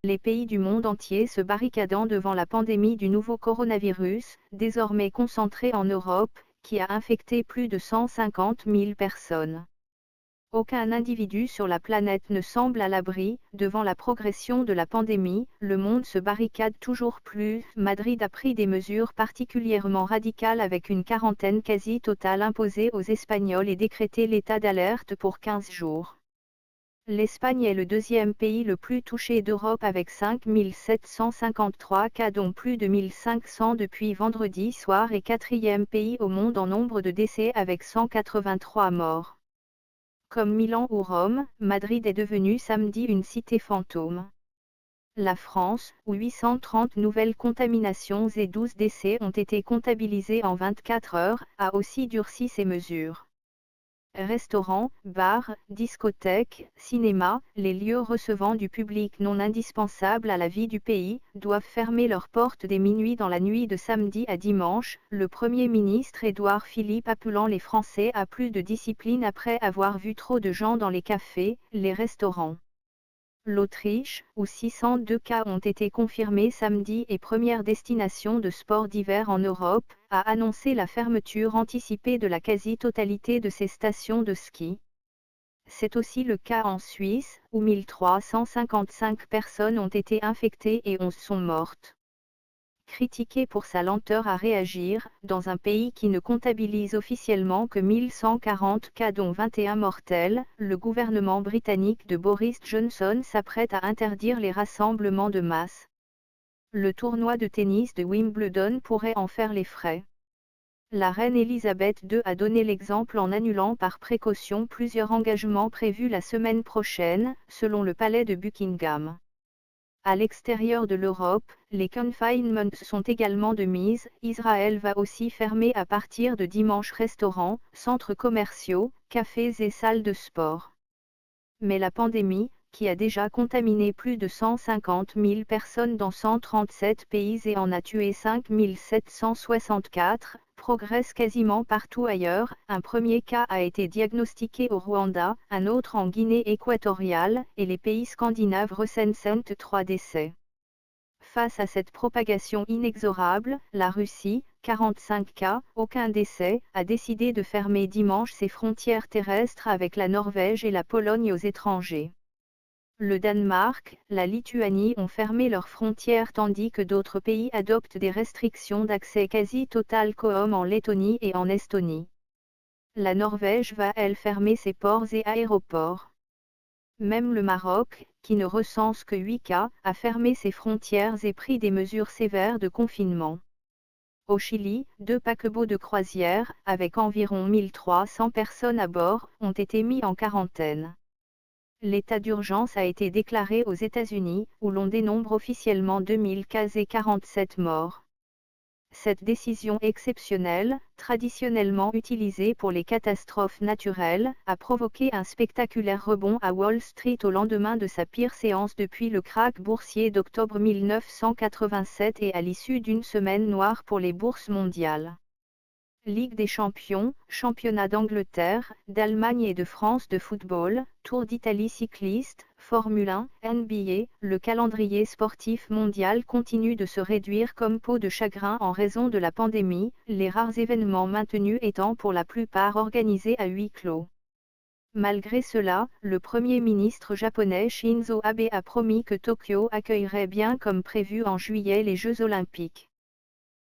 les pays du monde entier se barricadant devant la pandémie du nouveau coronavirus, désormais concentrée en Europe, qui a infecté plus de 150 000 personnes. Aucun individu sur la planète ne semble à l'abri. Devant la progression de la pandémie, le monde se barricade toujours plus. Madrid a pris des mesures particulièrement radicales avec une quarantaine quasi totale imposée aux Espagnols et décrété l'état d'alerte pour 15 jours. L'Espagne est le deuxième pays le plus touché d'Europe avec 5 753 cas dont plus de 1500 depuis vendredi soir et quatrième pays au monde en nombre de décès avec 183 morts. Comme Milan ou Rome, Madrid est devenue samedi une cité fantôme. La France, où 830 nouvelles contaminations et 12 décès ont été comptabilisés en 24 heures, a aussi durci ses mesures. Restaurants, bars, discothèques, cinémas, les lieux recevant du public non indispensables à la vie du pays, doivent fermer leurs portes dès minuit dans la nuit de samedi à dimanche, le Premier ministre Édouard Philippe appelant les Français à plus de discipline après avoir vu trop de gens dans les cafés, les restaurants. L'Autriche, où 602 cas ont été confirmés samedi et première destination de sport d'hiver en Europe, a annoncé la fermeture anticipée de la quasi-totalité de ses stations de ski. C'est aussi le cas en Suisse, où 1355 personnes ont été infectées et 11 sont mortes. Critiqué pour sa lenteur à réagir, dans un pays qui ne comptabilise officiellement que 1140 cas dont 21 mortels, le gouvernement britannique de Boris Johnson s'apprête à interdire les rassemblements de masse. Le tournoi de tennis de Wimbledon pourrait en faire les frais. La reine Elisabeth II a donné l'exemple en annulant par précaution plusieurs engagements prévus la semaine prochaine, selon le palais de Buckingham. À l'extérieur de l'Europe, les confinements sont également de mise. Israël va aussi fermer à partir de dimanche restaurants, centres commerciaux, cafés et salles de sport. Mais la pandémie, qui a déjà contaminé plus de 150 000 personnes dans 137 pays et en a tué 5 764, progresse quasiment partout ailleurs. Un premier cas a été diagnostiqué au Rwanda, un autre en Guinée équatoriale, et les pays scandinaves recensent 3 décès. Face à cette propagation inexorable, la Russie, 45 cas, aucun décès, a décidé de fermer dimanche ses frontières terrestres avec la Norvège et la Pologne aux étrangers. Le Danemark, la Lituanie ont fermé leurs frontières tandis que d'autres pays adoptent des restrictions d'accès quasi total comme en Lettonie et en Estonie. La Norvège va elle fermer ses ports et aéroports. Même le Maroc, qui ne recense que 8 cas, a fermé ses frontières et pris des mesures sévères de confinement. Au Chili, 2 paquebots de croisière, avec environ 1300 personnes à bord, ont été mis en quarantaine. L'état d'urgence a été déclaré aux États-Unis, où l'on dénombre officiellement 2000 cas et 47 morts. Cette décision exceptionnelle, traditionnellement utilisée pour les catastrophes naturelles, a provoqué un spectaculaire rebond à Wall Street au lendemain de sa pire séance depuis le krach boursier d'octobre 1987 et à l'issue d'une semaine noire pour les bourses mondiales. Ligue des champions, championnat d'Angleterre, d'Allemagne et de France de football, Tour d'Italie cycliste, Formule 1, NBA, le calendrier sportif mondial continue de se réduire comme peau de chagrin en raison de la pandémie, les rares événements maintenus étant pour la plupart organisés à huis clos. Malgré cela, le Premier ministre japonais Shinzo Abe a promis que Tokyo accueillerait bien comme prévu en juillet les Jeux olympiques.